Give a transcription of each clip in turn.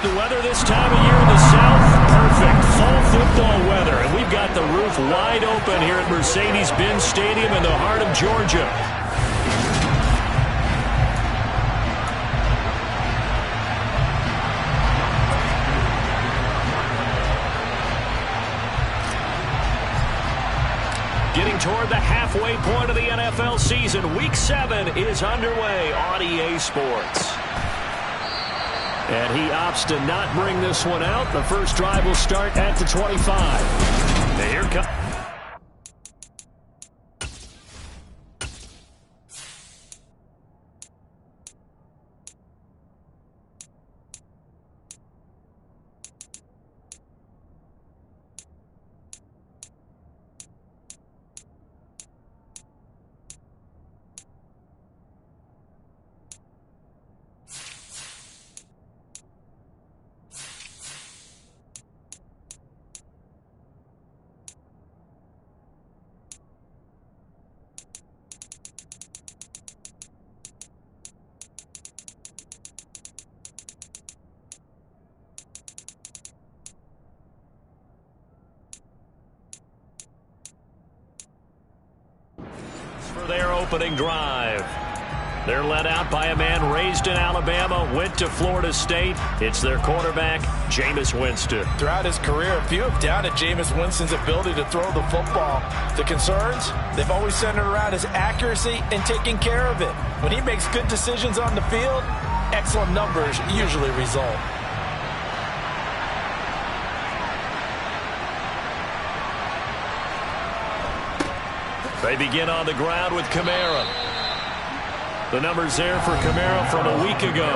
The weather this time of year in the South, perfect. Fall football weather. And we've got the roof wide open here at Mercedes-Benz Stadium in the heart of Georgia. Getting toward the halfway point of the NFL season. Week 7 is underway on EA Sports. And he opts to not bring this one out. The first drive will start at the 25. And here comes. For their opening drive. They're led out by a man raised in Alabama, went to Florida State. It's their quarterback, Jameis Winston. Throughout his career, few have doubted Jameis Winston's ability to throw the football. The concerns, they've always centered around his accuracy and taking care of it. When he makes good decisions on the field, excellent numbers usually result. They begin on the ground with Kamara. The numbers there for Kamara from a week ago.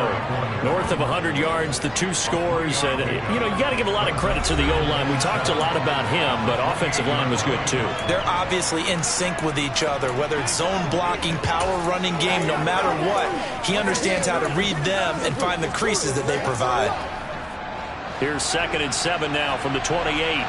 North of 100 yards, the 2 scores. And, you got to give a lot of credit to the O-line. We talked a lot about him, but offensive line was good, too. They're obviously in sync with each other, whether it's zone blocking, power running game, no matter what. He understands how to read them and find the creases that they provide. Here's 2nd and 7 now from the 28.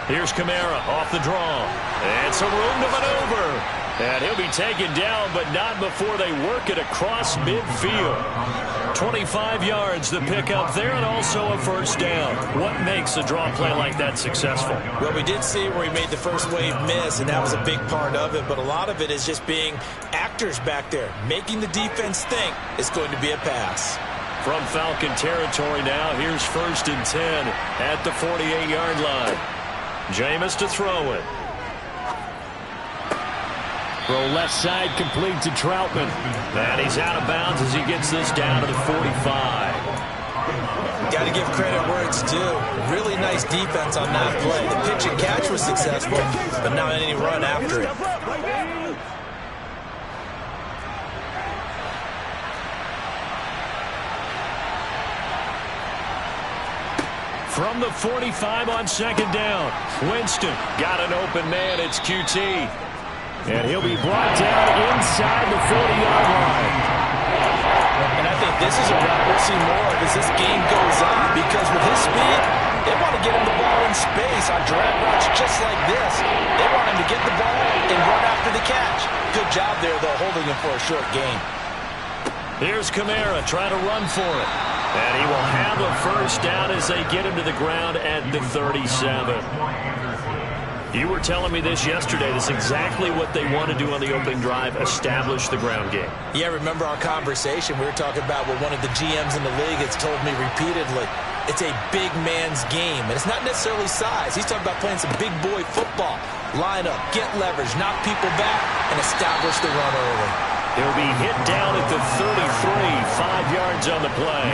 Here's Kamara off the draw. And some room to maneuver. And he'll be taken down, but not before they work it across midfield. 25 yards the pickup there, and also a first down. What makes a draw play like that successful? Well, we did see where he made the first wave miss, and that was a big part of it. But a lot of it is just being actors back there, making the defense think it's going to be a pass. From Falcon territory now, here's 1st and 10 at the 48-yard line. Jameis to throw it. Throw left side complete to Troutman. And he's out of bounds as he gets this down to the 45. Got to give credit where it's due. Really nice defense on that play. The pitch and catch was successful, but not any run after it. From the 45 on 2nd down. Winston got an open man. It's QT. And he'll be brought down inside the 40-yard line. And I think this is a route we'll see more of as this game goes on, because with his speed, they want to get him the ball in space on drag routes just like this. They want him to get the ball and run after the catch. Good job there, though, holding him for a short gain. Here's Kamara trying to run for it. And he will have a first down as they get him to the ground at the 37. You were telling me this yesterday. This is exactly what they want to do on the opening drive, establish the ground game. Yeah, remember our conversation? We were talking about what one of the GMs in the league has told me repeatedly. It's a big man's game, and it's not necessarily size. He's talking about playing some big boy football. Line up, get leverage, knock people back, and establish the run early. He'll be hit down at the 33, 5 yards on the play.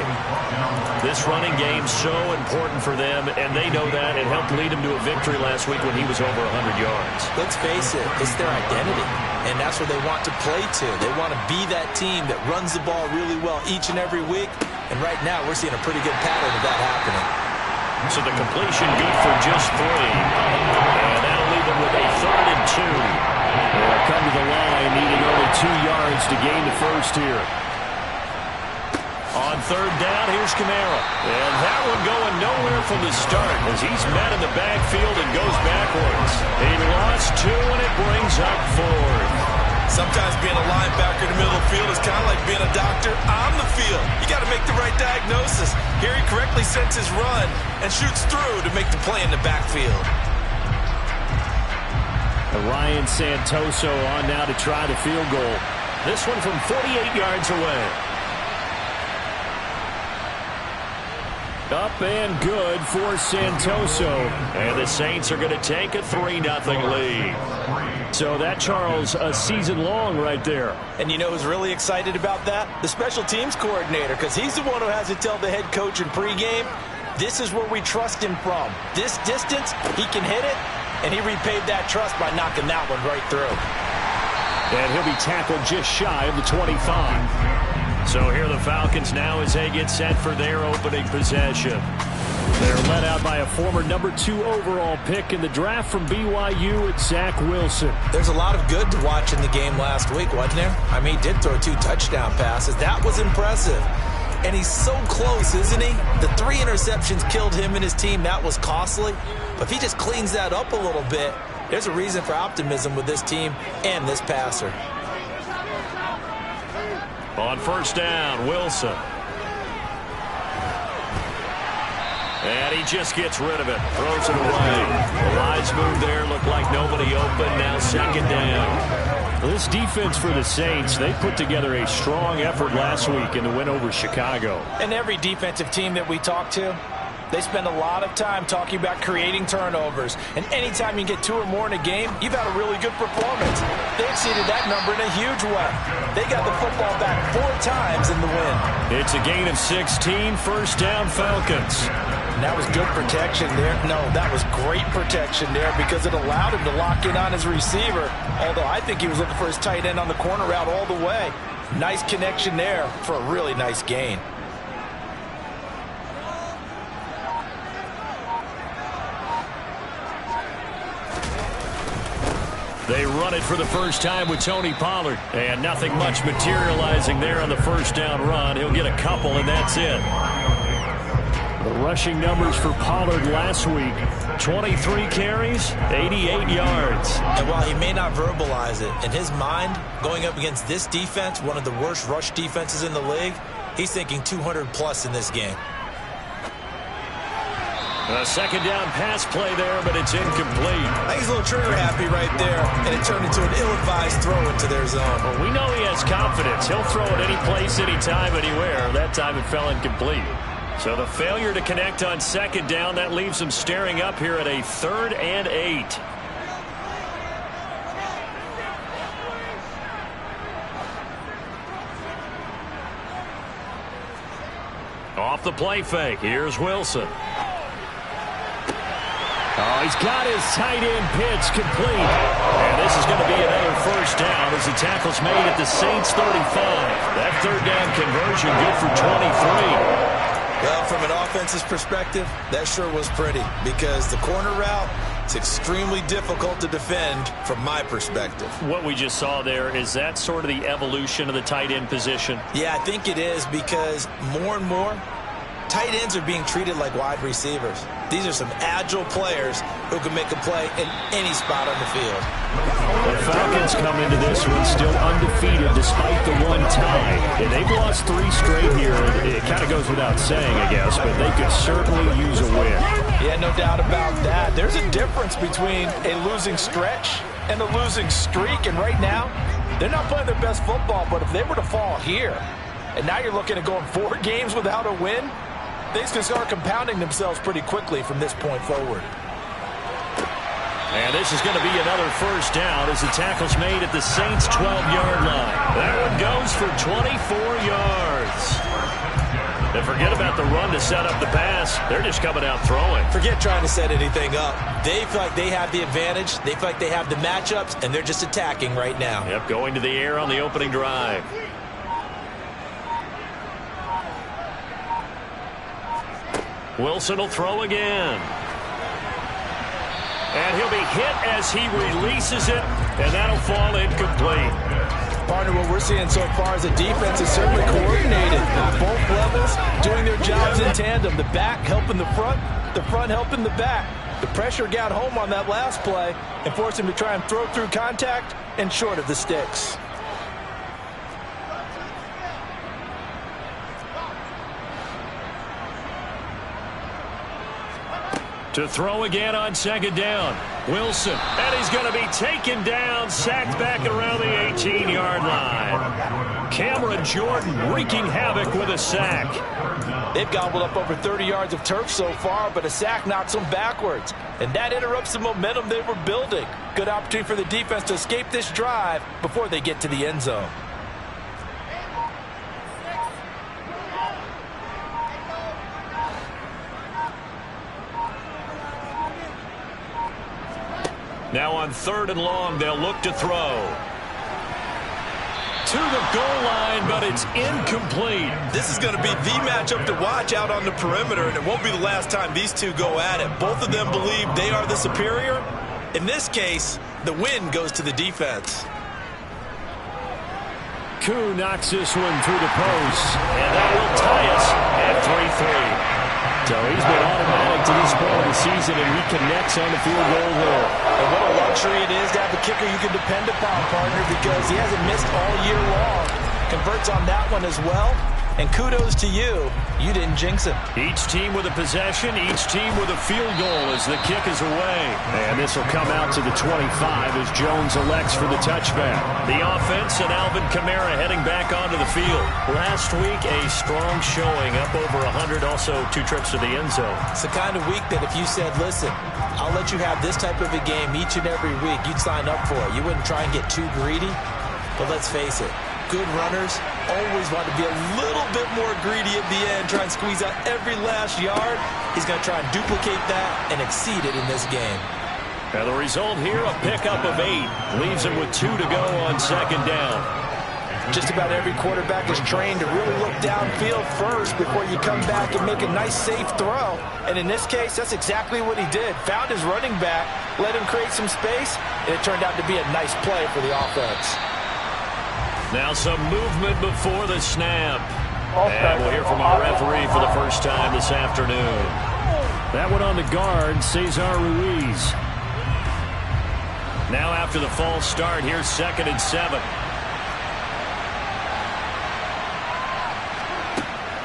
This running game's so important for them, and they know that. It helped lead him to a victory last week when he was over 100 yards. Let's face it, it's their identity, and that's what they want to play to. They want to be that team that runs the ball really well each and every week, and right now we're seeing a pretty good pattern of that happening. So the completion good for just 3, and that'll leave them with a 3rd and 2. They'll come to the line, needing only 2 yards to gain the first here. On 3rd down, here's Kamara. And that one going nowhere from the start as he's met in the backfield and goes backwards. He lost 2, and it brings up 4th. Sometimes being a linebacker in the middle of the field is kind of like being a doctor on the field. You got to make the right diagnosis. Here he correctly sets his run and shoots through to make the play in the backfield. Ryan Santoso on now to try the field goal. This one from 48 yards away. Up and good for Santoso. And the Saints are going to take a 3-0 lead. So that, Charles, a season long right there. And you know who's really excited about that? The special teams coordinator, because he's the one who has to tell the head coach in pregame, this is where we trust him from. This distance, he can hit it, and he repaid that trust by knocking that one right through. And he'll be tackled just shy of the 25. So here are the Falcons now as they get set for their opening possession. They're led out by a former #2 overall pick in the draft from BYU, it's Zach Wilson. There's a lot of good to watch in the game last week, wasn't there? I mean, he did throw 2 touchdown passes. That was impressive. And he's so close, isn't he? The 3 interceptions killed him and his team. That was costly. But if he just cleans that up a little bit, there's a reason for optimism with this team and this passer. On first down, Wilson. And he just gets rid of it. Throws it away. The lines move there. Looked like nobody open. Now second down. Well, this defense for the Saints, they put together a strong effort last week in the win over Chicago. And every defensive team that we talk to, they spend a lot of time talking about creating turnovers. And anytime you get 2 or more in a game, you've had a really good performance. They exceeded that number in a huge way. They got the football back 4 times in the win. It's a gain of 16, first down Falcons. And that was good protection there. No, that was great protection there because it allowed him to lock in on his receiver. Although I think he was looking for his tight end on the corner route all the way. Nice connection there for a really nice gain. They run it for the first time with Tony Pollard. And nothing much materializing there on the first down run. He'll get a couple, and that's it. The rushing numbers for Pollard last week, 23 carries, 88 yards. And while he may not verbalize it, in his mind, going up against this defense, one of the worst rush defenses in the league, he's thinking 200-plus in this game. A second down pass play there, but it's incomplete. I think he's a little trigger happy right there, and it turned into an ill-advised throw into their zone. Well, we know he has confidence. He'll throw it any place, anytime, anywhere. That time it fell incomplete. So the failure to connect on second down, that leaves him staring up here at a 3rd and 8. Off the play fake, here's Wilson. Oh, he's got his tight end pitch complete. And this is going to be another first down as the tackle's made at the Saints 35. That 3rd down conversion good for 23. Well, from an offense's perspective, that sure was pretty because the corner route, it's extremely difficult to defend from my perspective. What we just saw there, is that sort of the evolution of the tight end position? Yeah, I think it is because more and more, tight ends are being treated like wide receivers. These are some agile players who can make a play in any spot on the field. The Falcons come into this one still undefeated despite the 1 tie. And they've lost 3 straight here. It kind of goes without saying, I guess, but they could certainly use a win. Yeah, no doubt about that. There's a difference between a losing stretch and a losing streak. And right now, they're not playing their best football, but if they were to fall here, and now you're looking at going 4 games without a win, things can start compounding themselves pretty quickly from this point forward. And this is going to be another first down as the tackle's made at the Saints' 12-yard line. That one goes for 24 yards. And forget about the run to set up the pass. They're just coming out throwing. Forget trying to set anything up. They feel like they have the advantage. They feel like they have the matchups, and they're just attacking right now. Yep, going to the air on the opening drive. Wilson will throw again. And he'll be hit as he releases it, and that'll fall incomplete. Partner, what we're seeing so far is the defense is certainly coordinated at both levels, doing their jobs in tandem. The back helping the front helping the back. The pressure got home on that last play and forced him to try and throw through contact and short of the sticks. To throw again on second down. Wilson, and he's going to be taken down, sacked back around the 18-yard line. Cameron Jordan wreaking havoc with a sack. They've gobbled up over 30 yards of turf so far, but a sack knocks them backwards. And that interrupts the momentum they were building. Good opportunity for the defense to escape this drive before they get to the end zone. Now on 3rd and long, they'll look to throw. To the goal line, but it's incomplete. This is going to be the matchup to watch out on the perimeter, and it won't be the last time these two go at it. Both of them believe they are the superior. In this case, the win goes to the defense. Koo knocks this one through the post, and that will tie us at 3-3. So he's been automatic to this point of the season, and he connects on the field goal here. And what a luxury it is to have a kicker you can depend upon, partner, because he hasn't missed all year long. Converts on that one as well. And kudos to you. You didn't jinx him. Each team with a possession, each team with a field goal as the kick is away. And this will come out to the 25 as Jones elects for the touchback. The offense and Alvin Kamara heading back onto the field. Last week, a strong showing, up over 100, also 2 trips to the end zone. It's the kind of week that if you said, listen, I'll let you have this type of a game each and every week, you'd sign up for it. You wouldn't try and get too greedy. But let's face it, good runners always want to be a little bit more greedy at the end, try and squeeze out every last yard. He's going to try and duplicate that and exceed it in this game. And the result here, a pickup of 8. Leaves him with 2 to go on second down. Just about every quarterback is trained to really look downfield first before you come back and make a nice, safe throw. And in this case, that's exactly what he did. Found his running back, let him create some space, and it turned out to be a nice play for the offense. Now some movement before the snap. And we'll hear from our referee for the first time this afternoon. That one on the guard, Cesar Ruiz. Now after the false start, here's 2nd and 7.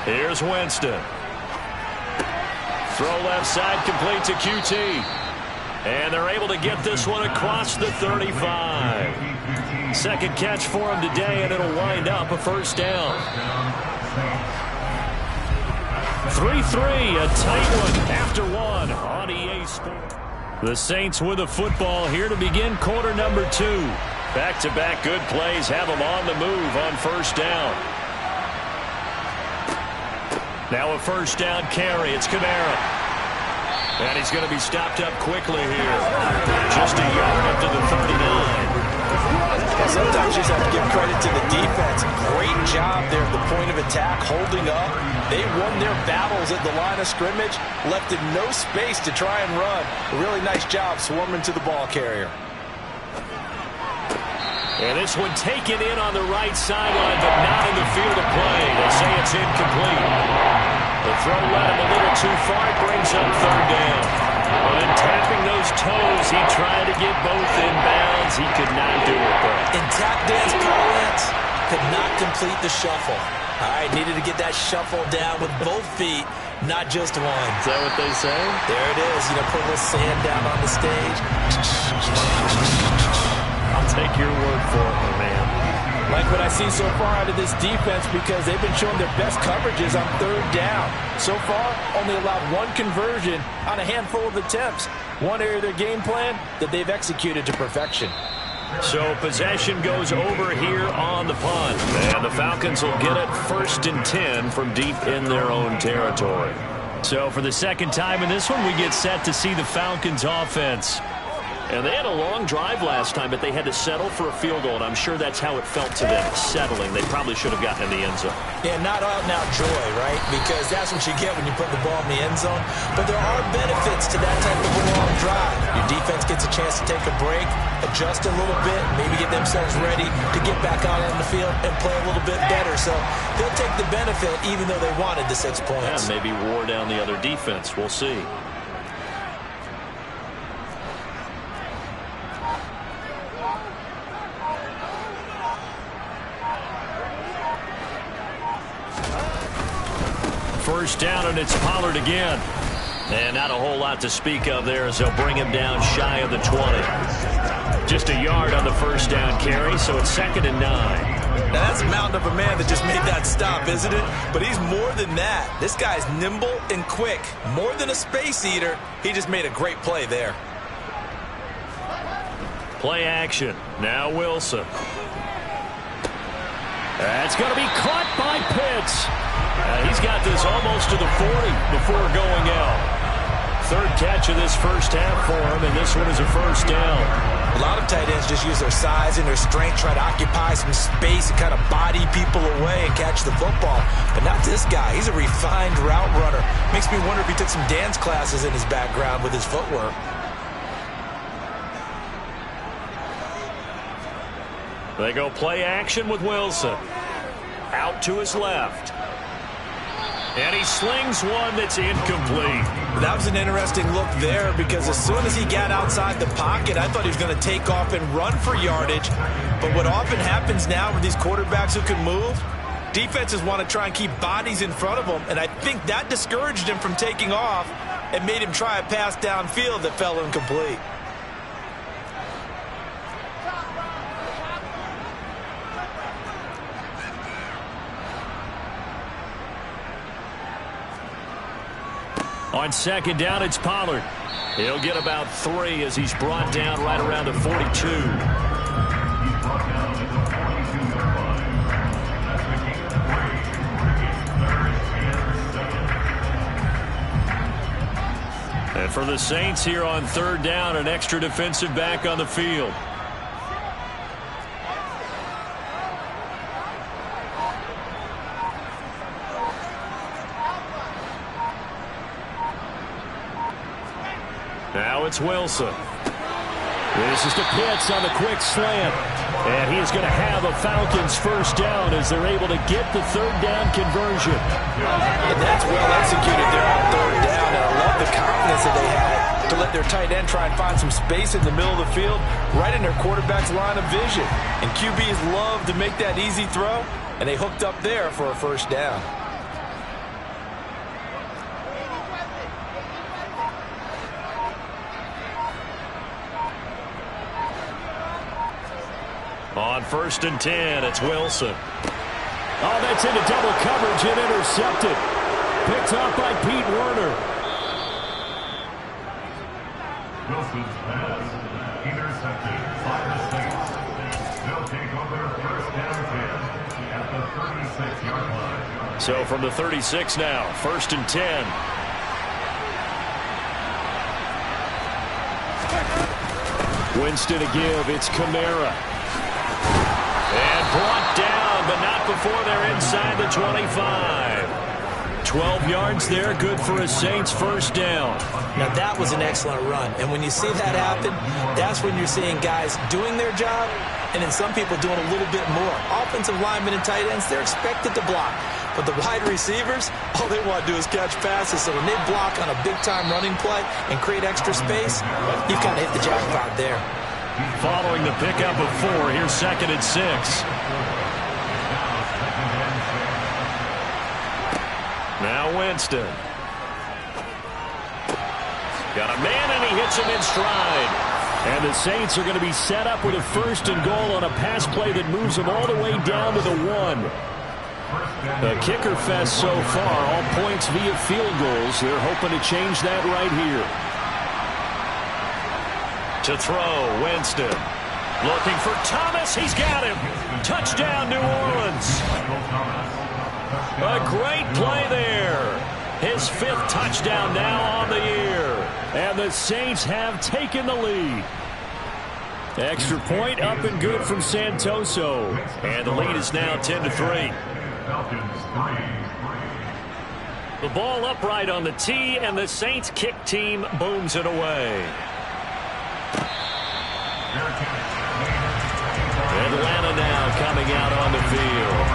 Here's Winston. Throw left side, complete to QT. And they're able to get this one across the 35. Second catch for him today, and it'll wind up a first down. 3-3, a tight one after 1 on EA Sports. The Saints with the football here to begin quarter number 2. Back-to-back good plays have them on the move on first down. Now a first down carry. It's Kamara. And he's going to be stopped up quickly here. Just a yard up to the 39. Sometimes you just have to give credit to the defense. Great job there at the point of attack, holding up. They won their battles at the line of scrimmage, left in no space to try and run. A really nice job swarming to the ball carrier. And this one taken in on the right sideline, but not in the field of play. They say it's incomplete. The throw led him a little too far. It brings up 3rd down. And tapping those toes, he tried to get both in bounds. He could not do it, though. In tap dance parlance, could not complete the shuffle. All right, needed to get that shuffle down with both feet, not just one. Is that what they say? There it is. You know, put a little sand down on the stage. I'll take your word for it, my man. Like what I see so far out of this defense, because they've been showing their best coverages on 3rd down. So far, only allowed 1 conversion on a handful of attempts. One area of their game plan that they've executed to perfection. So possession goes over here on the punt. And the Falcons will get it 1st and 10 from deep in their own territory. So for the second time in this one, we get set to see the Falcons offense. And they had a long drive last time, but they had to settle for a field goal, and I'm sure that's how it felt to them, settling. They probably should have gotten in the end zone. Yeah, not out and out joy, right? Because that's what you get when you put the ball in the end zone. But there are benefits to that type of a long drive. Your defense gets a chance to take a break, adjust a little bit, maybe get themselves ready to get back out on the field and play a little bit better. So they'll take the benefit even though they wanted the 6 points. Yeah, maybe wore down the other defense. We'll see. First down, and it's Pollard again. And not a whole lot to speak of there as they'll bring him down shy of the 20. Just a yard on the first down carry, so it's 2nd and 9. Now that's a mountain of a man that just made that stop, isn't it? But he's more than that. This guy's nimble and quick. More than a space eater, he just made a great play there. Play action. Now Wilson. That's going to be caught by Pitts. He's got this almost to the 40 before going out. 3rd catch of this first half for him, and this one is a first down. A lot of tight ends just use their size and their strength, try to occupy some space and kind of body people away and catch the football. But not this guy. He's a refined route runner. Makes me wonder if he took some dance classes in his background with his footwork. They go play action with Wilson. Out to his left. And he slings one that's incomplete. That was an interesting look there because as soon as he got outside the pocket, I thought he was going to take off and run for yardage. But what often happens now with these quarterbacks who can move, defenses want to try and keep bodies in front of them. And I think that discouraged him from taking off and made him try a pass downfield that fell incomplete. On 2nd down, it's Pollard. He'll get about 3 as he's brought down right around the 42. And for the Saints here on 3rd down, an extra defensive back on the field. Now it's Wilson. This is to Pitts on the quick slant. And he is going to have a Falcons first down as they're able to get the 3rd down conversion. And that's well executed there on 3rd down. And I love the confidence that they had to let their tight end try and find some space in the middle of the field, right in their quarterback's line of vision. And QBs love to make that easy throw, and they hooked up there for a first down. On 1st and 10, it's Wilson. Oh, that's into double coverage and intercepted. Picked up by Pete Werner. Wilson's pass intercepted by the Saints. They'll take over 1st down 10 at the 36-yard line. So from the 36 now, 1st and 10. Winston to give. It's Kamara. And brought down, but not before they're inside the 25. 12 yards there, good for a Saints first down. Now that was an excellent run, and when you see that happen, that's when you're seeing guys doing their job, and then some people doing a little bit more. Offensive linemen and tight ends, they're expected to block. But the wide receivers, all they want to do is catch passes. So when they block on a big-time running play and create extra space, you've kind of hit the jackpot there. Following the pickup of 4, here's 2nd and 6. Now Winston. Got a man, and he hits him in stride. And the Saints are going to be set up with a 1st and goal on a pass play that moves them all the way down to the 1. The kicker fest so far, all points via field goals. They're hoping to change that right here. To throw, Winston. Looking for Thomas. He's got him. Touchdown, New Orleans. A great play there. His 5th touchdown now on the year. And the Saints have taken the lead. Extra point up and good from Santoso. And the lead is now 10-3. The ball upright on the tee, and the Saints kick team booms it away. Atlanta now coming out on the field.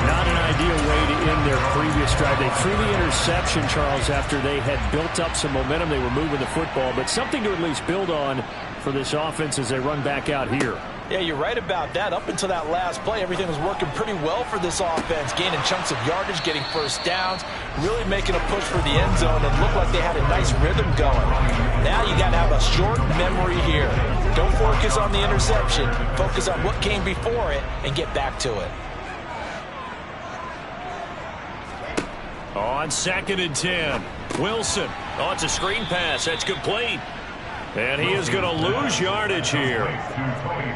Not an ideal way to end their previous drive. They threw the interception, Charles, after they had built up some momentum. They were moving the football, but something to at least build on for this offense as they run back out here. Yeah, you're right about that. Up until that last play, everything was working pretty well for this offense, gaining chunks of yardage, getting first downs, really making a push for the end zone, and looked like they had a nice rhythm going. Now you got to have a short memory here. Don't focus on the interception. Focus on what came before it and get back to it. On 2nd and 10, Wilson. Oh, it's a screen pass. That's complete. And he is going to lose yardage here.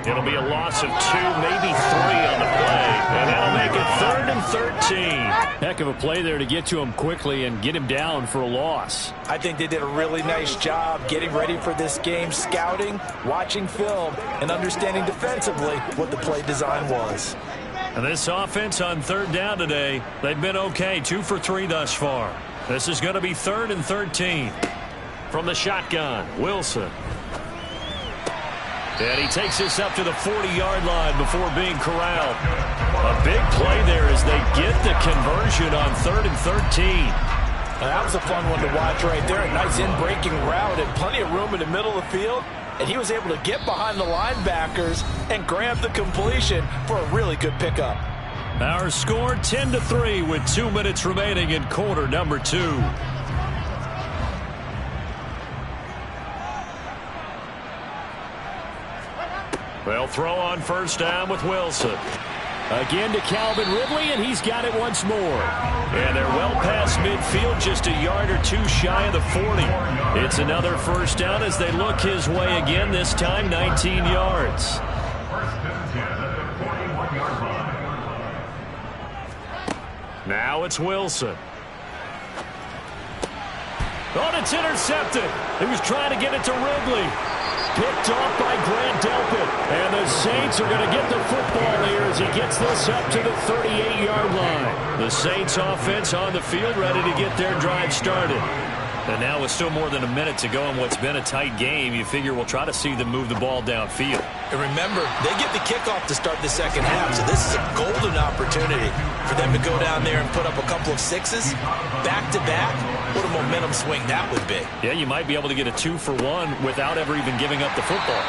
It'll be a loss of 2, maybe 3 on the play. And that'll make it 3rd and 13. Heck of a play there to get to him quickly and get him down for a loss. I think they did a really nice job getting ready for this game, scouting, watching film, and understanding defensively what the play design was. And this offense on 3rd down today, they've been okay, 2 for 3 thus far. This is going to be 3rd and 13. From the shotgun, Wilson. And he takes this up to the 40-yard line before being corralled. A big play there as they get the conversion on 3rd and 13. That was a fun one to watch right there. A nice in-breaking route and plenty of room in the middle of the field. And he was able to get behind the linebackers and grab the completion for a really good pickup. Our score 10-3 with 2 minutes remaining in quarter number 2. They'll throw on 1st down with Wilson. Again to Calvin Ridley, and he's got it once more. And they're well past midfield, just a yard or 2 shy of the 40. It's another 1st down as they look his way again, this time 19 yards. 1st and 10 at the 41-yard line. Now it's Wilson. Oh, it's intercepted. He was trying to get it to Ridley. Picked off by Grant Delpit. And the Saints are going to get the football here as he gets this up to the 38-yard line. The Saints offense on the field ready to get their drive started. And now with still more than a minute to go in what's been a tight game, you figure we'll try to see them move the ball downfield. And remember, they get the kickoff to start the second half, so this is a golden opportunity for them to go down there and put up a couple of 6s back-to-back. What a momentum swing that would be. Yeah, you might be able to get a 2-for-1 without ever even giving up the football.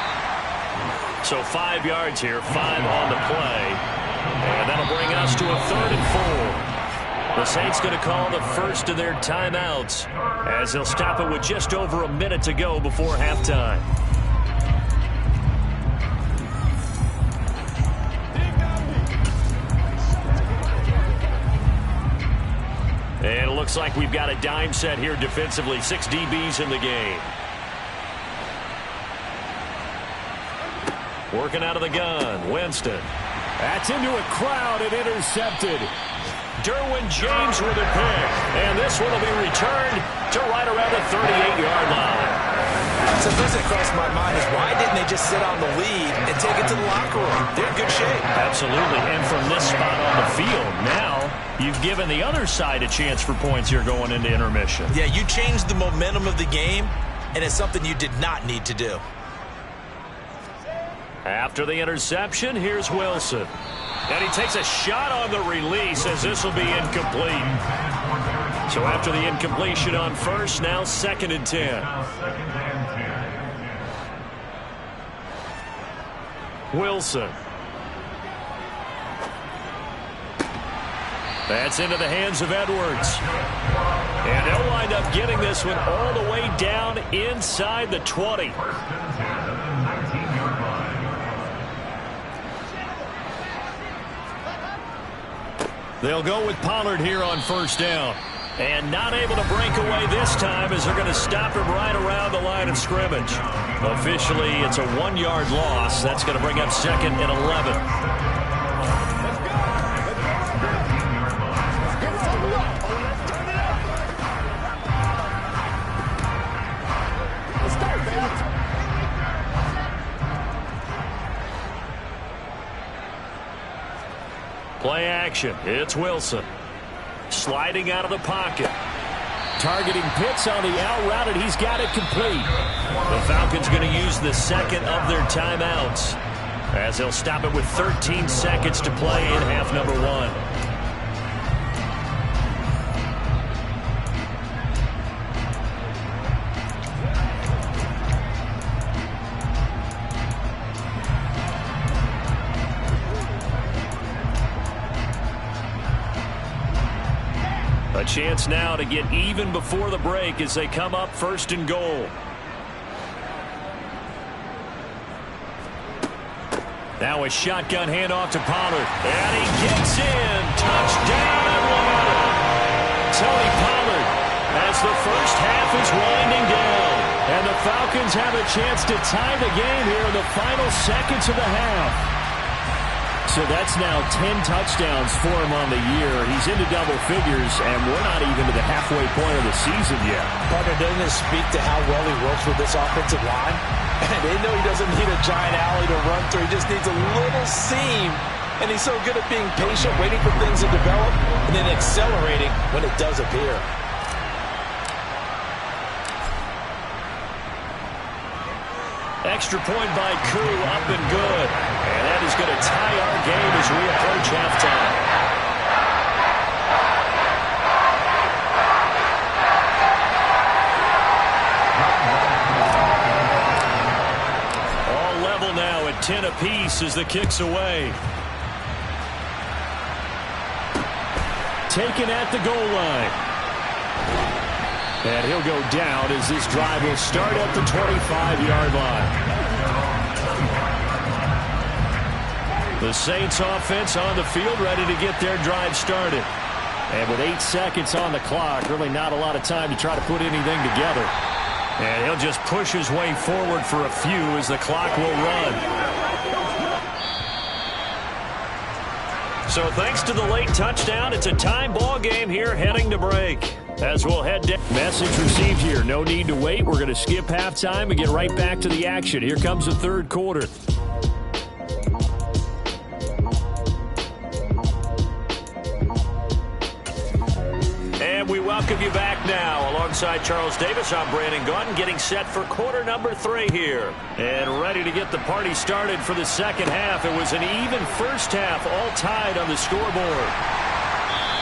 So 5 yards here, 5 on the play. And that'll bring us to a 3rd and 4. The Saints going to call the first of their timeouts as they'll stop it with just over a minute to go before halftime. And it looks like we've got a dime set here defensively. 6 DBs in the game. Working out of the gun, Winston. That's into a crowd and intercepted. Derwin James with a pick. And this one will be returned to right around the 38-yard line. So the first thing that crossed my mind is why didn't they just sit on the lead and take it to the locker room? They're in good shape. Absolutely. And from this spot on the field, now you've given the other side a chance for points here going into intermission. Yeah, you changed the momentum of the game, and it's something you did not need to do. After the interception, here's Wilson. And he takes a shot on the release as this will be incomplete. So after the incompletion on 1st, now 2nd and 10. Wilson. That's into the hands of Edwards. And they'll wind up getting this one all the way down inside the 20. They'll go with Pollard here on 1st down. And not able to break away this time as they're going to stop him right around the line of scrimmage. Officially, it's a 1-yard loss. That's going to bring up 2nd and 11. Play action. It's Wilson. Sliding out of the pocket. Targeting Pitts on the out route, and he's got it complete. The Falcons going to use the 2nd of their timeouts as they'll stop it with 13 seconds to play in half number 1. A chance now to get even before the break as they come up 1st and goal. Now a shotgun handoff to Pollard. And he gets in. Touchdown Atlanta. Tony Pollard as the first half is winding down. And the Falcons have a chance to tie the game here in the final seconds of the half. So that's now 10 touchdowns for him on the year. He's into double figures, and we're not even to the halfway point of the season yet. Partner, doesn't it speak to how well he works with this offensive line? And they know he doesn't need a giant alley to run through. He just needs a little seam. And he's so good at being patient, waiting for things to develop, and then accelerating when it does appear. Extra point by Koo, up and good. And that is going to tie our game as we approach halftime. All level now at 10 apiece as the kick's away. Taken at the goal line. And he'll go down as this drive will start at the 25-yard line. The Saints offense on the field ready to get their drive started. And with 8 seconds on the clock, really not a lot of time to try to put anything together. And he'll just push his way forward for a few as the clock will run. So thanks to the late touchdown, it's a tie ball game here heading to break. As we'll head down. Message received here. No need to wait. We're going to skip halftime and get right back to the action. Here comes the 3rd quarter. And we welcome you back now. Alongside Charles Davis, I'm Brandon Gaudin, getting set for quarter number 3 here. And ready to get the party started for the second half. It was an even first half, all tied on the scoreboard.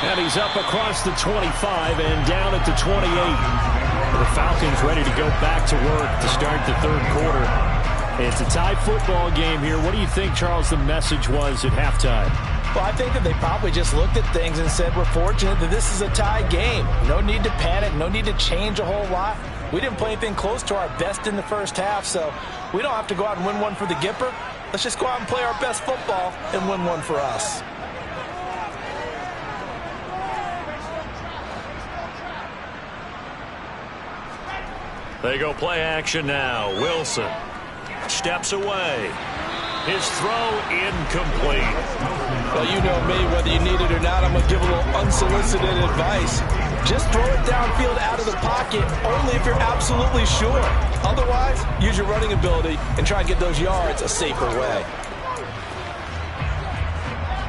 And he's up across the 25 and down at the 28. The Falcons ready to go back to work to start the 3rd quarter. It's a tie football game here. What do you think, Charles, the message was at halftime? Well, I think that they probably just looked at things and said, we're fortunate that this is a tie game. No need to panic, no need to change a whole lot. We didn't play anything close to our best in the first half, so we don't have to go out and win one for the Gipper. Let's just go out and play our best football and win one for us. They go play action now. Wilson steps away. His throw incomplete. Well, you know me, whether you need it or not, I'm going to give a little unsolicited advice. Just throw it downfield out of the pocket, only if you're absolutely sure. Otherwise, use your running ability and try and get those yards a safer way.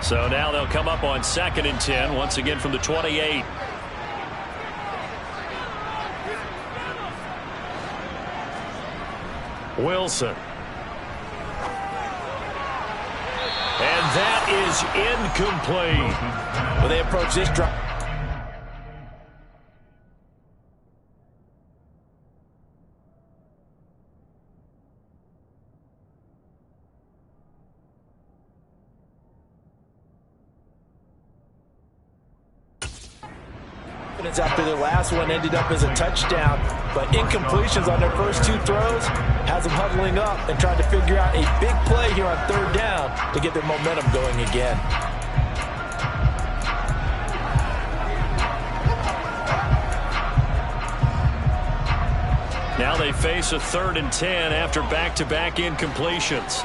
So now they'll come up on 2nd and 10, once again from the 28. Wilson. And that is incomplete. When they approach this drive. After their last one ended up as a touchdown, but incompletions on their first 2 throws has them huddling up and trying to figure out a big play here on 3rd down to get their momentum going again. Now they face a 3rd and 10 after back-to-back incompletions.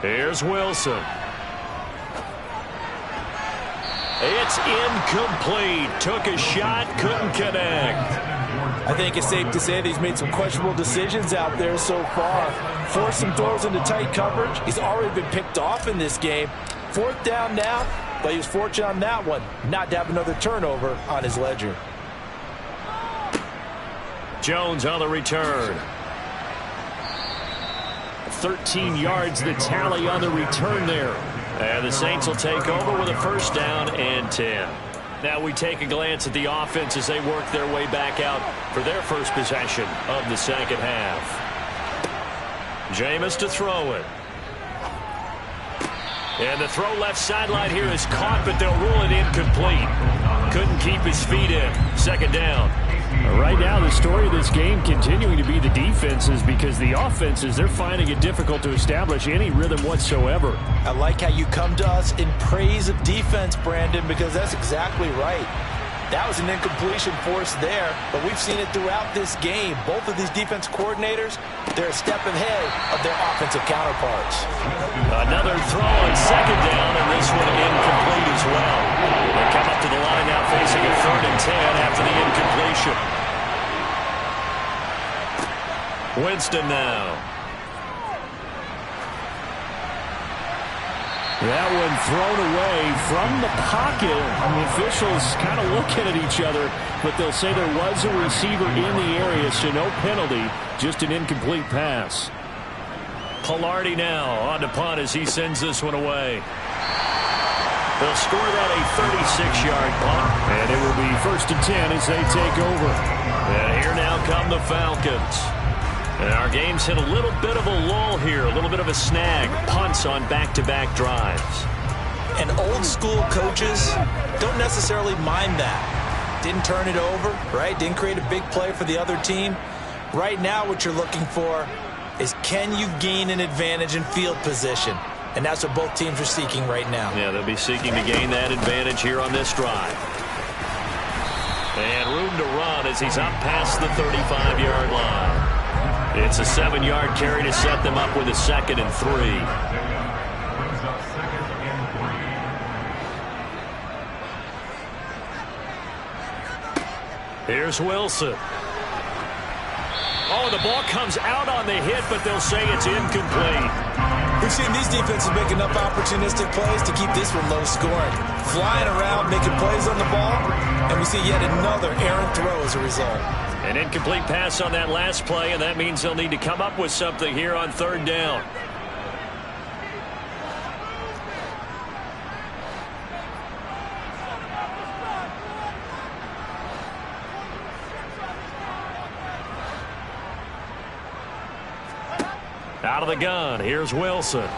Here's Wilson. It's incomplete. Took a shot, couldn't connect. I think it's safe to say that he's made some questionable decisions out there so far. Forced some throws into tight coverage. He's already been picked off in this game. 4th down now, but he was fortunate on that one not to have another turnover on his ledger. Jones on the return. 13 yards the tally on the return there. And the Saints will take over with a 1st down and 10. Now we take a glance at the offense as they work their way back out for their first possession of the second half. Jameis to throw it. And the throw left sideline here is caught, but they'll rule it incomplete. Couldn't keep his feet in. Second down. Right now, the story of this game continuing to be the defenses, because the offenses, they're finding it difficult to establish any rhythm whatsoever. I like how you come to us in praise of defense, Brandon, because that's exactly right. That was an incompletion forced there, but we've seen it throughout this game. Both of these defense coordinators, they're a step ahead of their offensive counterparts. Another throw on second down, and this one incomplete as well. They come up to the line now facing a 3rd and 10 after the incompletion. Winston now. That one thrown away from the pocket. The officials kind of looking at each other, but they'll say there was a receiver in the area, so no penalty, just an incomplete pass. Pilardi now on to punt as he sends this one away. They'll score that a 36-yard punt, and it will be 1st and 10 as they take over. And here now come the Falcons. And our game's hit a little bit of a lull here, a little bit of a snag. Punts on back-to-back drives. And old-school coaches don't necessarily mind that. Didn't turn it over, right? Didn't create a big play for the other team. Right now what you're looking for is, can you gain an advantage in field position? And that's what both teams are seeking right now. Yeah, they'll be seeking to gain that advantage here on this drive. And room to run as he's up past the 35-yard line. It's a 7-yard carry to set them up with a 2nd and 3. Brings up 2nd and 3. Here's Wilson. Oh, the ball comes out on the hit, but they'll say it's incomplete. We've seen these defenses make enough opportunistic plays to keep this one low scoring. Flying around, making plays on the ball, and we see yet another errant throw as a result. An incomplete pass on that last play, and that means they'll need to come up with something here on 3rd down. Out of the gun, here's Wilson.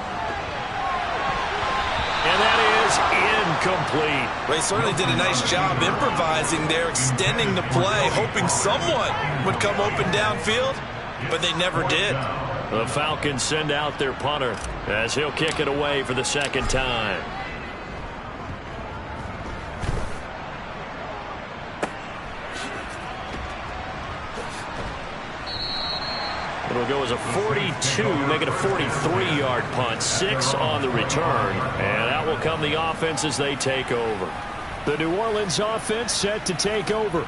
And that is incomplete. They certainly did a nice job improvising there, extending the play, hoping someone would come open downfield, but they never did. The Falcons send out their punter as he'll kick it away for the 2nd time. It'll go as a 42, make it a 43-yard punt, 6 on the return, and out will come the offense as they take over. The New Orleans offense set to take over.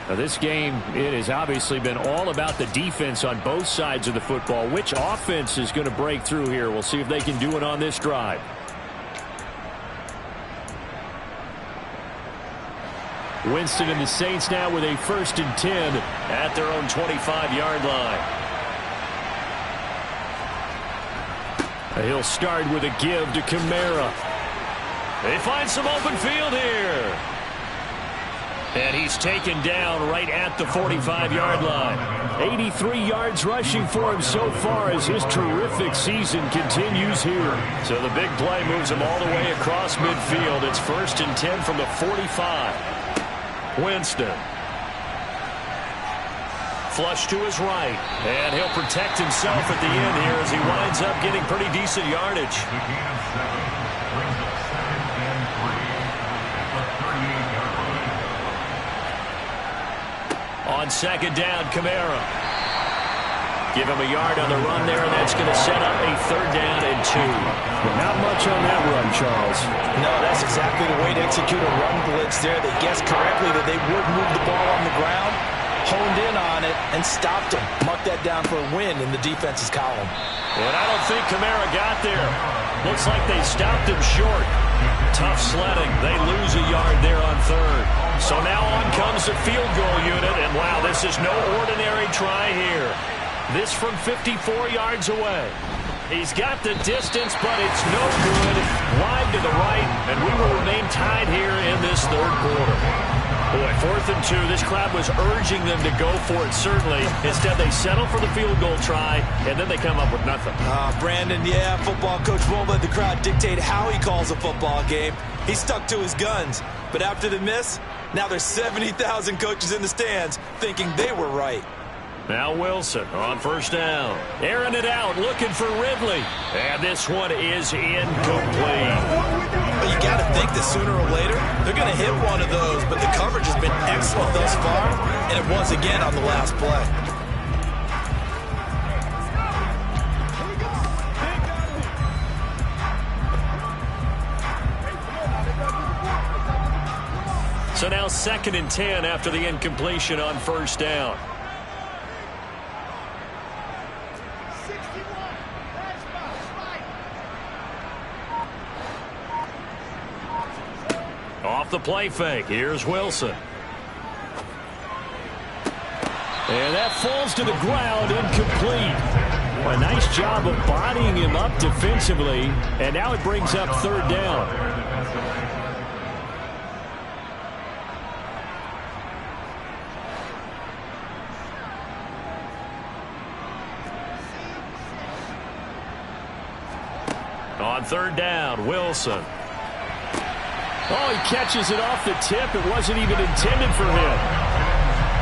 Now this game, it has obviously been all about the defense on both sides of the football. Which offense is going to break through here? We'll see if they can do it on this drive. Winston and the Saints now with a 1st and 10 at their own 25-yard line. He'll start with a give to Kamara. They find some open field here. And he's taken down right at the 45-yard line. 83 yards rushing for him so far as his terrific season continues here. So the big play moves him all the way across midfield. It's 1st and 10 from the 45. Winston. Flush to his right, and he'll protect himself at the end here as he winds up getting pretty decent yardage. On 2nd down, Kamara. Give him a yard on the run there, and that's going to set up a 3rd down and 2. But not much on that run, Charles. No, that's exactly the way to execute a run blitz there. They guessed correctly that they would move the ball on the ground, honed in on it, and stopped him. Mark that down for a win in the defense's column. And I don't think Kamara got there. Looks like they stopped him short. Tough sledding. They lose a yard there on 3rd. So now on comes the field goal unit, and wow, this is no ordinary try here. This from 54 yards away. He's got the distance, but it's no good. Wide to the right, and we will remain tied here in this 3rd quarter. Boy, 4th and 2. This crowd was urging them to go for it, certainly. Instead, they settle for the field goal try, and then they come up with nothing. Brandon, yeah, football coach won't let the crowd dictate how he calls a football game. He stuck to his guns. But after the miss, now there's 70,000 coaches in the stands thinking they were right. Now Wilson on 1st down. Airing it out, looking for Ridley. And this one is incomplete. Well, you got to think that sooner or later, they're going to hit one of those. But the coverage has been excellent thus far, and it was again on the last play. So now 2nd and 10 after the incompletion on 1st down. Off the play fake. Here's Wilson. And that falls to the ground, incomplete. A nice job of bodying him up defensively. And now it brings up 3rd down. On 3rd down, Wilson. Oh, he catches it off the tip. It wasn't even intended for him.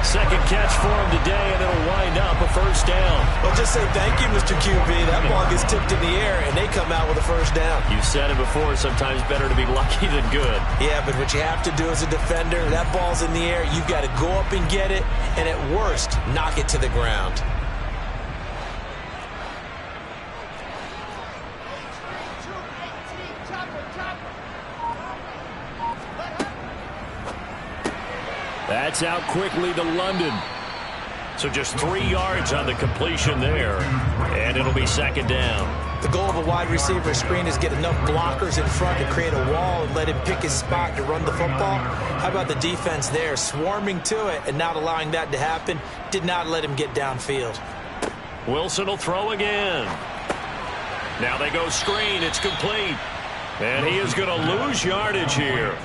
2nd catch for him today, and it'll wind up a 1st down. Well, just say thank you, Mr. QB. That ball gets tipped in the air, and they come out with a 1st down. You've said it before, sometimes better to be lucky than good. Yeah, but what you have to do as a defender, that ball's in the air, you've got to go up and get it, and at worst, knock it to the ground. That's out quickly to London. So just 3 yards on the completion there. And it'll be 2nd down. The goal of a wide receiver screen is get enough blockers in front to create a wall and let him pick his spot to run the football. How about the defense there, swarming to it and not allowing that to happen? Did not let him get downfield. Wilson will throw again. Now they go screen. It's complete. And he is going to lose yardage here.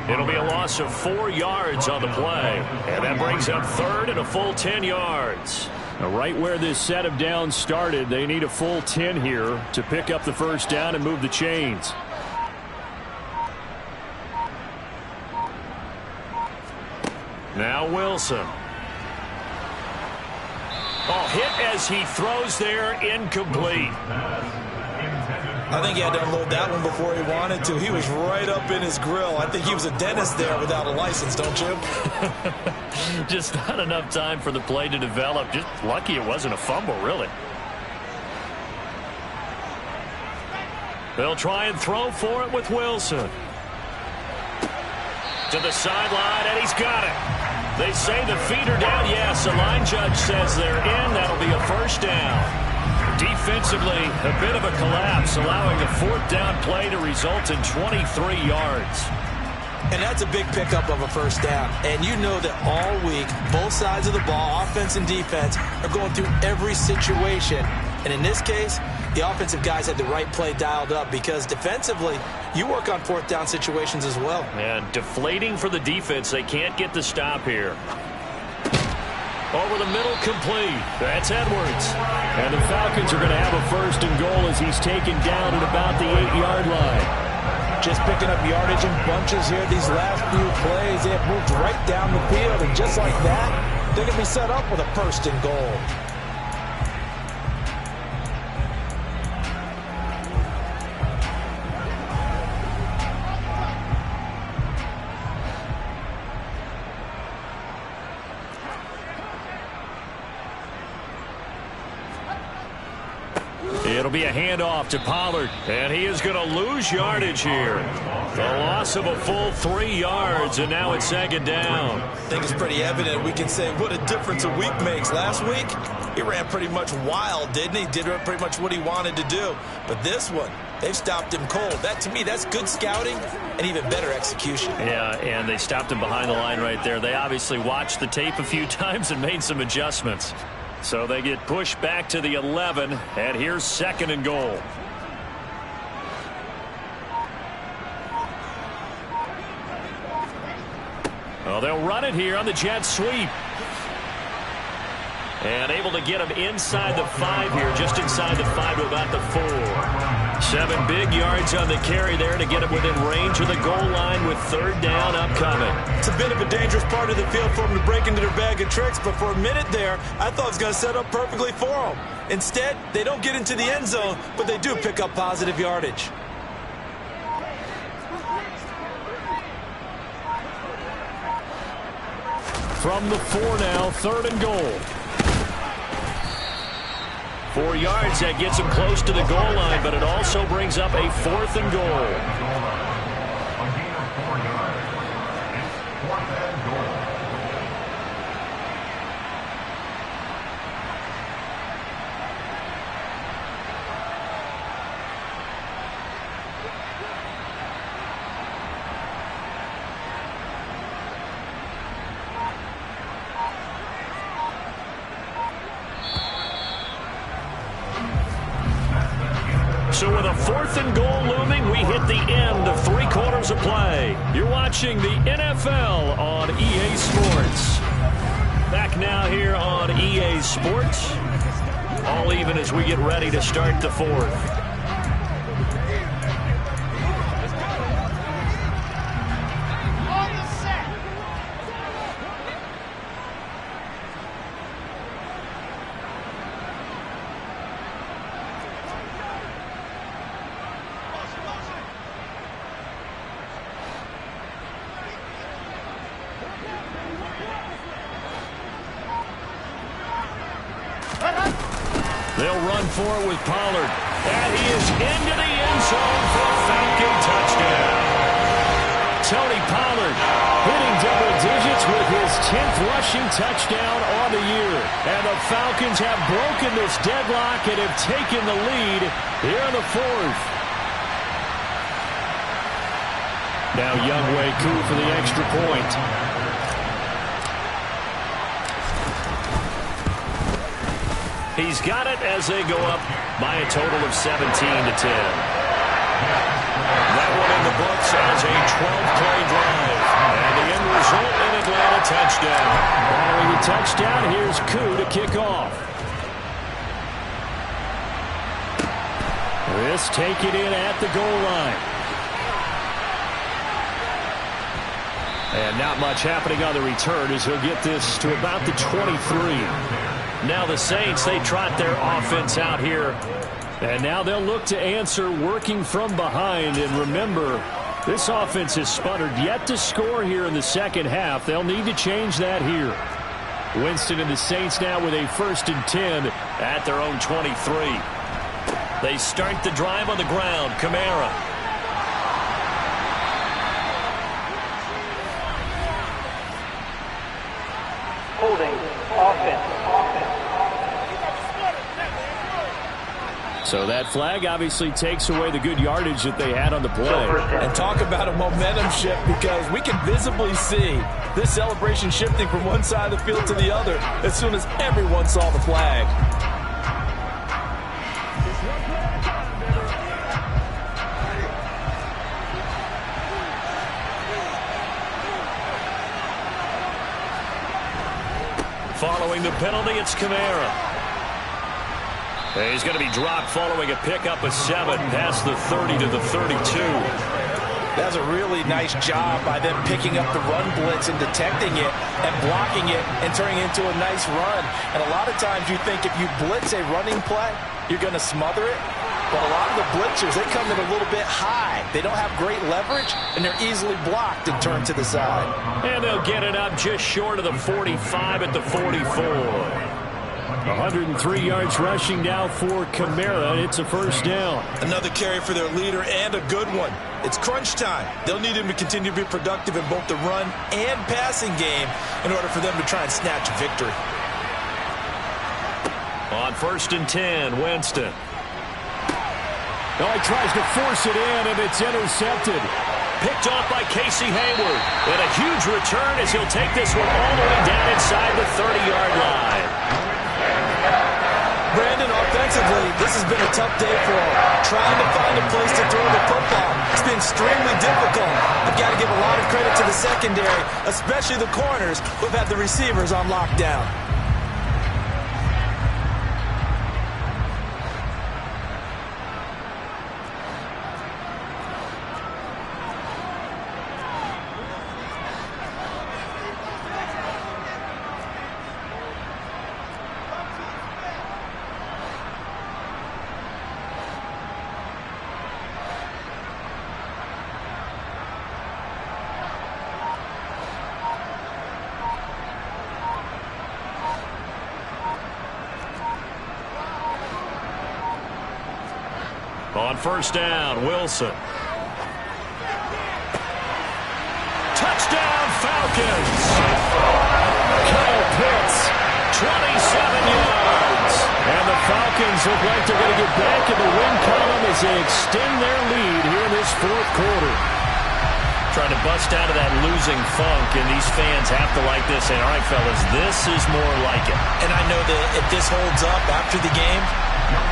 It'll be a loss of 4 yards on the play. And that brings up 3rd and a full 10 yards. Now, right where this set of downs started, they need a full 10 here to pick up the 1st down and move the chains. Now Wilson. Oh, hit as he throws there, incomplete. I think he had to unload that one before he wanted to. He was right up in his grill. I think he was a dentist there without a license, don't you? Just not enough time for the play to develop. Just lucky it wasn't a fumble, really. They'll try and throw for it with Wilson. To the sideline, and he's got it. They say the feet are down. Yes, the line judge says they're in. That'll be a 1st down. Defensively, a bit of a collapse, allowing the 4th down play to result in 23 yards. And that's a big pickup of a 1st down. And you know that all week, both sides of the ball, offense and defense, are going through every situation. And in this case, the offensive guys had the right play dialed up because defensively, you work on 4th down situations as well. And deflating for the defense. They can't get the stop here. Over the middle, complete. That's Edwards. And the Falcons are going to have a 1st and goal as he's taken down at about the 8-yard line. Just picking up yardage in bunches here these last few plays. They have moved right down the field, and just like that, they're going to be set up with a 1st and goal. It'll be a handoff to Pollard, and he is going to lose yardage here. The loss of a full 3 yards, and now it's 2nd down. I think it's pretty evident. We can say what a difference a week makes. Last week, he ran pretty much wild, didn't he? Did pretty much what he wanted to do. But this one, they've stopped him cold. That, to me, that's good scouting and even better execution. Yeah, and they stopped him behind the line right there. They obviously watched the tape a few times and made some adjustments. So they get pushed back to the 11, and here's 2nd and goal. Well, they'll run it here on the jet sweep. And able to get him inside the 5 here, just inside the 5 to about the 4. 7 big yards on the carry there to get him within range of the goal line with 3rd down upcoming. It's a bit of a dangerous part of the field for them to break into their bag of tricks, but for a minute there, I thought it was going to set up perfectly for them. Instead, they don't get into the end zone, but they do pick up positive yardage. From the 4 now, 3rd and goal. 4 yards, that gets him close to the goal line, but it also brings up a 4th and goal. A gain of 4 yards. It's 4th and goal. So with a 4th and goal looming, we hit the end of 3 quarters of play. You're watching the NFL on EA Sports. Back now here on EA Sports. All even as we get ready to start the 4th. They'll run for it with Pollard. And he is into the end zone for a Falcon touchdown. Tony Pollard hitting double digits with his 10th rushing touchdown on the year. And the Falcons have broken this deadlock and have taken the lead here in the 4th. Now Younghoe Koo for the extra point. He's got it as they go up by a total of 17-10. That one in the books as a 12-play drive. And the end result, an Atlanta touchdown. Following the touchdown, here's Koo to kick off. This take it in at the goal line. And not much happening on the return as he'll get this to about the 23. Now the Saints, they trot their offense out here. And now they'll look to answer working from behind. And remember, this offense has sputtered yet to score here in the second half. They'll need to change that here. Winston and the Saints now with a 1st and 10 at their own 23. They start the drive on the ground. Kamara. Holding offense. So that flag obviously takes away the good yardage that they had on the play. And talk about a momentum shift, because we can visibly see this celebration shifting from one side of the field to the other as soon as everyone saw the flag. Following the penalty, it's Kamara. He's going to be dropped following a pickup of 7 past the 30 to the 32. That's a really nice job by them picking up the run blitz and detecting it and blocking it and turning it into a nice run. And a lot of times you think if you blitz a running play, you're going to smother it. But a lot of the blitzers, they come in a little bit high. They don't have great leverage, and they're easily blocked and turned to the side. And they'll get it up just short of the 45 at the 44. 103 yards rushing now for Kamara. It's a 1st down. Another carry for their leader, and a good one. It's crunch time. They'll need him to continue to be productive in both the run and passing game in order for them to try and snatch a victory. On 1st and 10, Winston. Oh, he tries to force it in, and it's intercepted. Picked off by Casey Hayward. And a huge return as he'll take this one all the way down inside the 30-yard line. Brandon, offensively, Defensively, this has been a tough day for them. Trying to find a place to throw the football. It's been extremely difficult. I've got to give a lot of credit to the secondary, especially the corners who've had the receivers on lockdown. On first down, Wilson. Touchdown, Falcons. Kyle Pitts, 27 yards. And the Falcons look like they're going to get back in the win column as they extend their lead here in this fourth quarter. Trying to bust out of that losing funk, and these fans have to like this. And, all right, fellas, this is more like it. And I know that if this holds up after the game,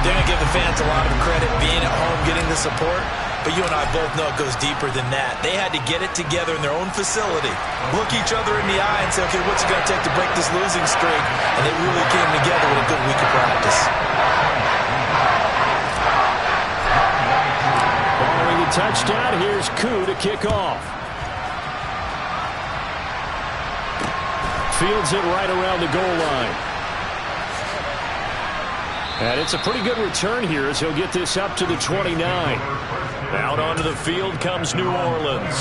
they're going to give the fans a lot of credit being at home, getting the support. But you and I both know it goes deeper than that. They had to get it together in their own facility, look each other in the eye and say, okay, what's it going to take to break this losing streak? And they really came together with a good week of practice. Following the touchdown, here's Koo to kick off. Fields it right around the goal line. And it's a pretty good return here as he'll get this up to the 29. Out onto the field comes New Orleans.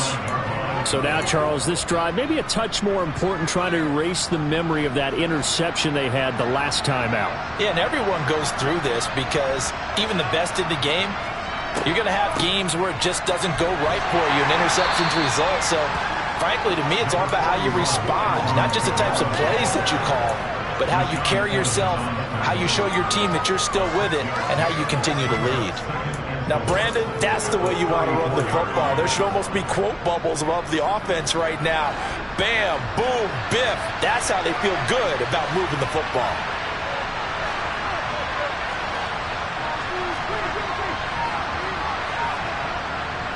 So now, Charles, this drive maybe a touch more important, trying to erase the memory of that interception they had the last time out. Yeah, and everyone goes through this because even the best in the game, you're going to have games where it just doesn't go right for you, and interceptions result. So, frankly, to me, it's all about how you respond, not just the types of plays that you call, but how you carry yourself, how you show your team that you're still with it, and how you continue to lead. Now, Brandon, that's the way you want to run the football. There should almost be quote bubbles above the offense right now. Bam, boom, biff. That's how they feel good about moving the football.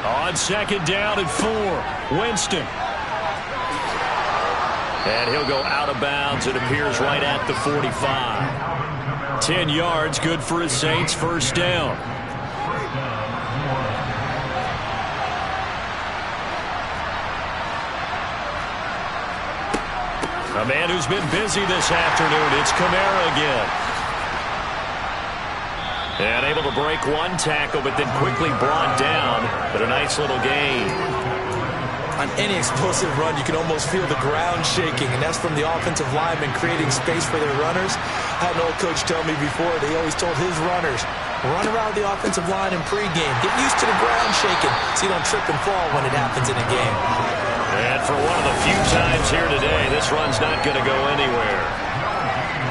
On second down and 4, Winston. And he'll go out of bounds. It appears right at the 45. 10 yards, good for his Saints. First down. A man who's been busy this afternoon. It's Kamara again. And able to break one tackle, but then quickly brought down. But a nice little gain. On any explosive run, you can almost feel the ground shaking, and that's from the offensive linemen creating space for their runners. I had an old coach tell me before, they always told his runners, run around the offensive line in pregame. Get used to the ground shaking so you don't trip and fall when it happens in a game. And for one of the few times here today, this run's not going to go anywhere.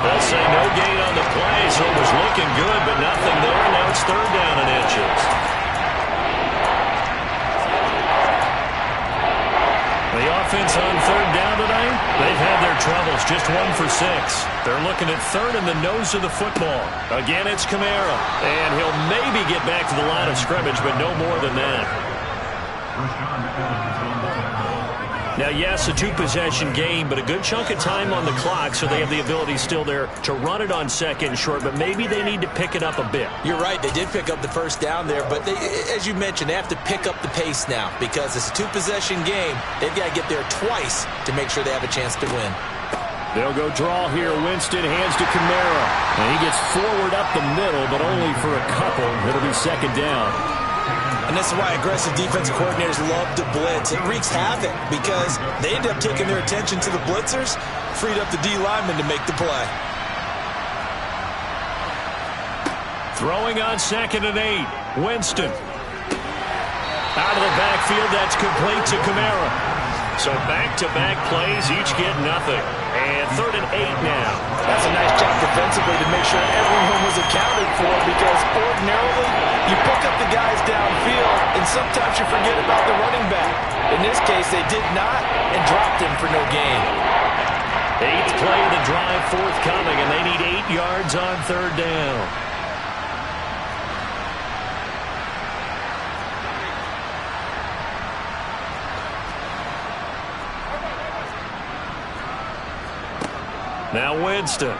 They'll say no gain on the play, so it was looking good, but nothing there. Now it's third down and inches. The offense on third down tonight, they've had their troubles, just 1 for 6. They're looking at third in the nose of the football. Again, it's Kamara, and he'll maybe get back to the line of scrimmage, but no more than that. Now, yes, a 2-possession game, but a good chunk of time on the clock, so they have the ability still there to run it on second and short, but maybe they need to pick it up a bit. You're right. They did pick up the first down there, but they, as you mentioned, they have to pick up the pace now because it's a 2-possession game. They've got to get there twice to make sure they have a chance to win. They'll go draw here. Winston hands to Kamara, and he gets forward up the middle, but only for a couple. It'll be second down. And this is why aggressive defensive coordinators love to blitz. It wreaks havoc because they end up taking their attention to the blitzers, freed up the D linemen to make the play. Throwing on second and 8. Winston. Out of the backfield, that's complete to Kamara. So back-to-back plays, each get nothing. And third and 8 now. That's a nice job defensively to make sure everyone was accounted for because ordinarily you pick up the guys downfield and sometimes you forget about the running back. In this case, they did not and dropped him for no gain. 8th play of the drive forthcoming, and they need 8 yards on third down. Now Winston.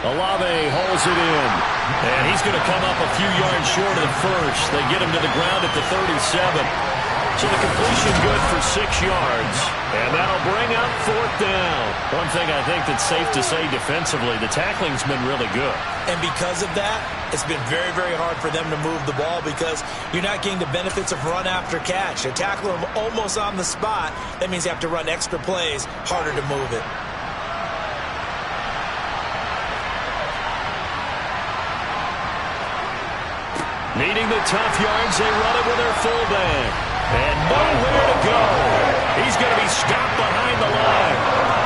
Olave holds it in. And he's going to come up a few yards short of the first. They get him to the ground at the 37. So the completion good for 6 yards. And that'll bring up 4th down. One thing I think that's safe to say defensively, the tackling's been really good. And because of that, it's been very, very hard for them to move the ball because you're not getting the benefits of run after catch. They tackle them almost on the spot. That means you have to run extra plays, harder to move it. Needing the tough yards, they run it with their fullback. And nowhere to go. He's going to be stopped behind the line.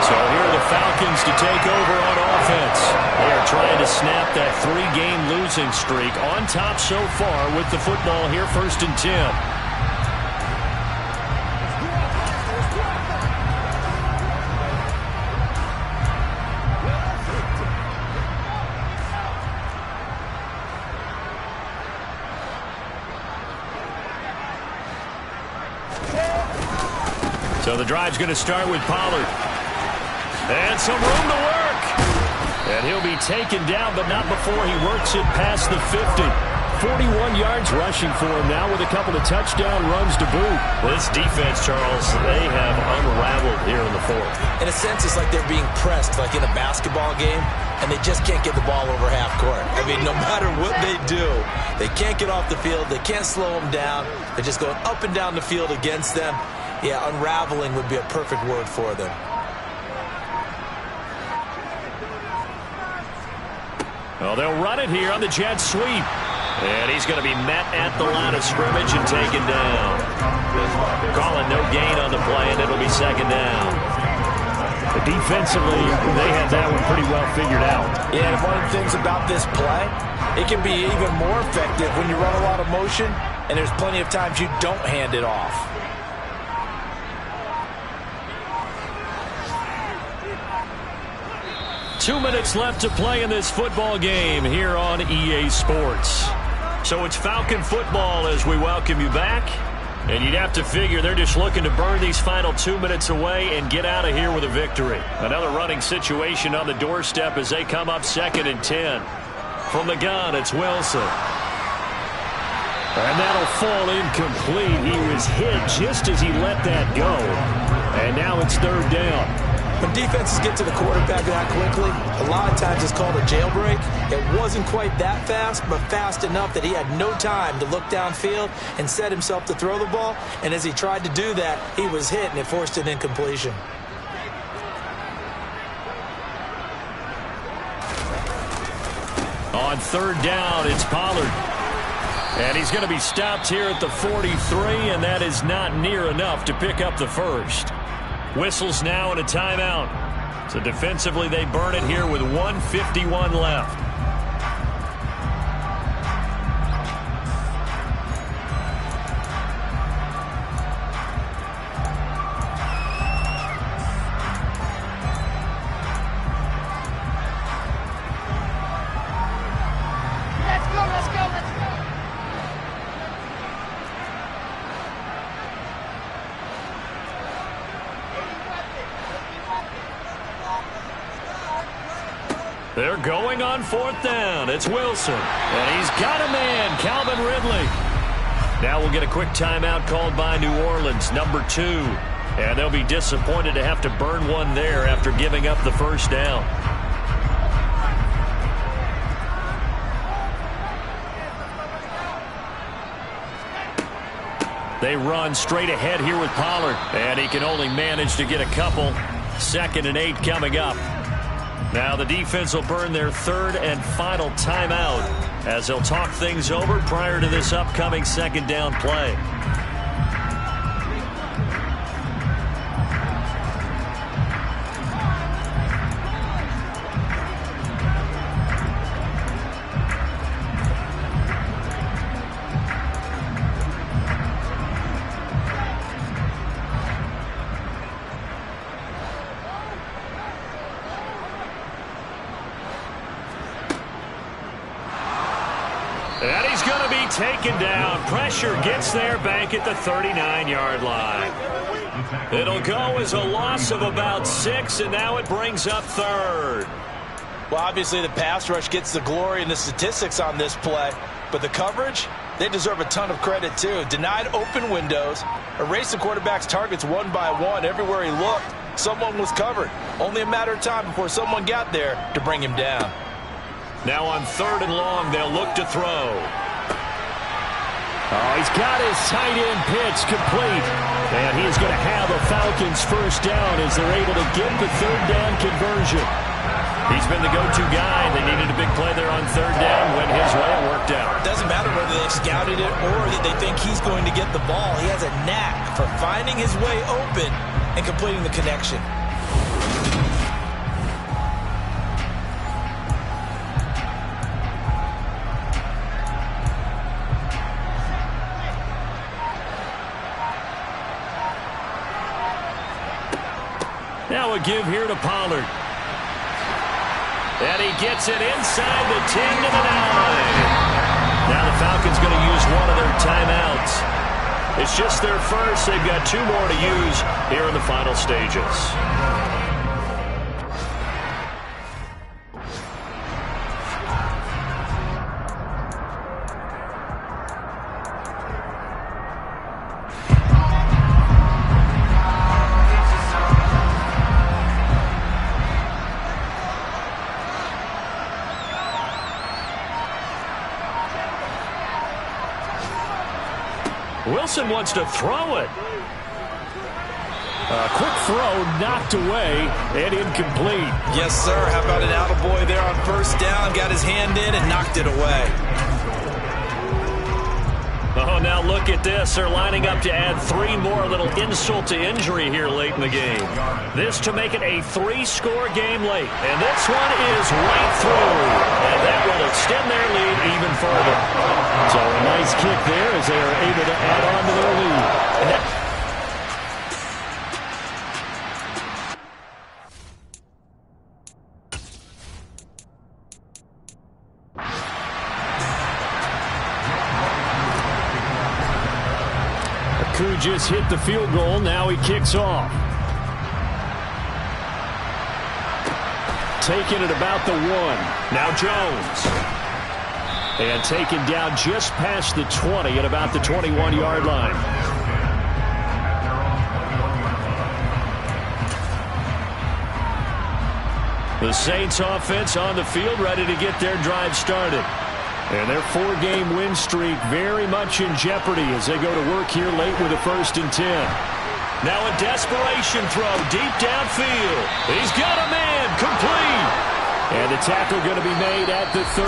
So here are the Falcons to take over on offense. They are trying to snap that 3-game losing streak on top so far with the football here, 1st and 10. So the drive's going to start with Pollard. And some room to work. And he'll be taken down, but not before he works it past the 50. 41 yards rushing for him now with a couple of touchdown runs to boot. This defense, Charles, they have unraveled here in the 4th. In a sense, it's like they're being pressed like in a basketball game, and they just can't get the ball over half court. I mean, no matter what they do, they can't get off the field. They can't slow them down. They're just going up and down the field against them. Yeah, unraveling would be a perfect word for them. Well, they'll run it here on the jet sweep. And he's going to be met at the line of scrimmage and taken down. Calling no gain on the play, and it'll be 2nd down. But defensively, they had that one pretty well figured out. Yeah, and one of the things about this play, it can be even more effective when you run a lot of motion, and there's plenty of times you don't hand it off. Two minutes left to play in this football game here on EA Sports. So it's Falcon football as we welcome you back. And you'd have to figure they're just looking to burn these final 2 minutes away and get out of here with a victory. Another running situation on the doorstep as they come up 2nd and 10. From the gun, it's Wilson. And that'll fall incomplete. He was hit just as he let that go. And now it's 3rd down. When defenses get to the quarterback that quickly, a lot of times it's called a jailbreak. It wasn't quite that fast, but fast enough that he had no time to look downfield and set himself to throw the ball. And as he tried to do that, he was hit, and it forced an incompletion. On 3rd down, it's Pollard. And he's going to be stopped here at the 43, and that is not near enough to pick up the first. Whistles now and a timeout. So defensively, they burn it here with 1:51 left. They're going on 4th down. It's Wilson. And he's got a man, Calvin Ridley. Now we'll get a quick timeout called by New Orleans, number 2. And they'll be disappointed to have to burn one there after giving up the first down. They run straight ahead here with Pollard. And he can only manage to get a couple. 2nd and 8 coming up. Now the defense will burn their 3rd and final timeout as they'll talk things over prior to this upcoming 2nd down play. And he's going to be taken down. Pressure gets there back at the 39-yard line. It'll go as a loss of about 6, and now it brings up 3rd. Well, obviously the pass rush gets the glory and the statistics on this play, but the coverage, they deserve a ton of credit too. Denied open windows, erased the quarterback's targets one by one. Everywhere he looked, someone was covered. Only a matter of time before someone got there to bring him down. Now on 3rd and long, they'll look to throw. Oh, he's got his tight end pitch complete. And he is going to have a Falcons first down as they're able to get the 3rd down conversion. He's been the go-to guy. They needed a big play there on 3rd down. Went his way. It worked out. It doesn't matter whether they scouted it or that they think he's going to get the ball. He has a knack for finding his way open and completing the connection. Now a give here to Pollard. And he gets it inside the 10 to the 9. Now the Falcons going to use one of their timeouts. It's just their first. They've got 2 more to use here in the final stages. Wilson wants to throw it. A quick throw knocked away and incomplete. Yes, sir. How about an attaboy there on 1st down? Got his hand in and knocked it away. Oh, now look at this. They're lining up to add 3 more. A little insult to injury here late in the game. This to make it a 3-score game late. And this one is right through. And that will extend their lead even further. So a nice kick there as they are able to add on to their lead. Who just hit the field goal. Now he kicks off. Taken at about the 1. Now Jones. And taken down just past the 20 at about the 21-yard line. The Saints offense on the field ready to get their drive started. And their 4-game win streak very much in jeopardy as they go to work here late with a 1st and 10. Now a desperation throw deep downfield. He's got a man complete. And the tackle going to be made at the 38.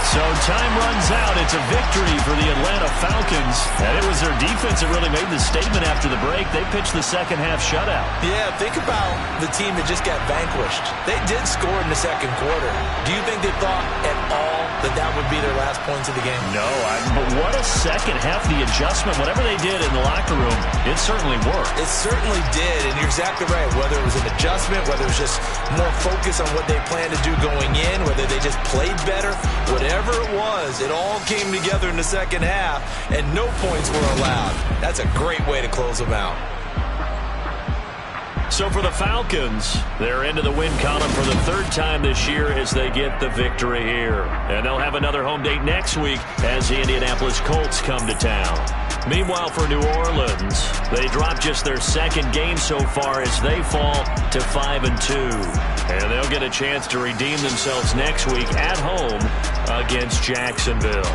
So time runs out. It's a victory for the Atlanta Falcons. And it was their defense that really made the statement after the break. They pitched the second-half shutout. Yeah, think about the team that just got vanquished. They did score in the 2nd quarter. Do you think they thought at all that would be their last points of the game? No, but what a second half. The adjustment, whatever they did in the locker room, it certainly worked. It certainly did, and you're exactly right. Whether it was an adjustment, whether it was just more focus on what they planned to do going in, whether they just played better, whatever it was, it all came together in the 2nd half, and no points were allowed. That's a great way to close them out. So for the Falcons, they're into the win column for the 3rd time this year as they get the victory here. And they'll have another home date next week as the Indianapolis Colts come to town. Meanwhile, for New Orleans, they drop just their 2nd game so far as they fall to 5-2. And they'll get a chance to redeem themselves next week at home against Jacksonville.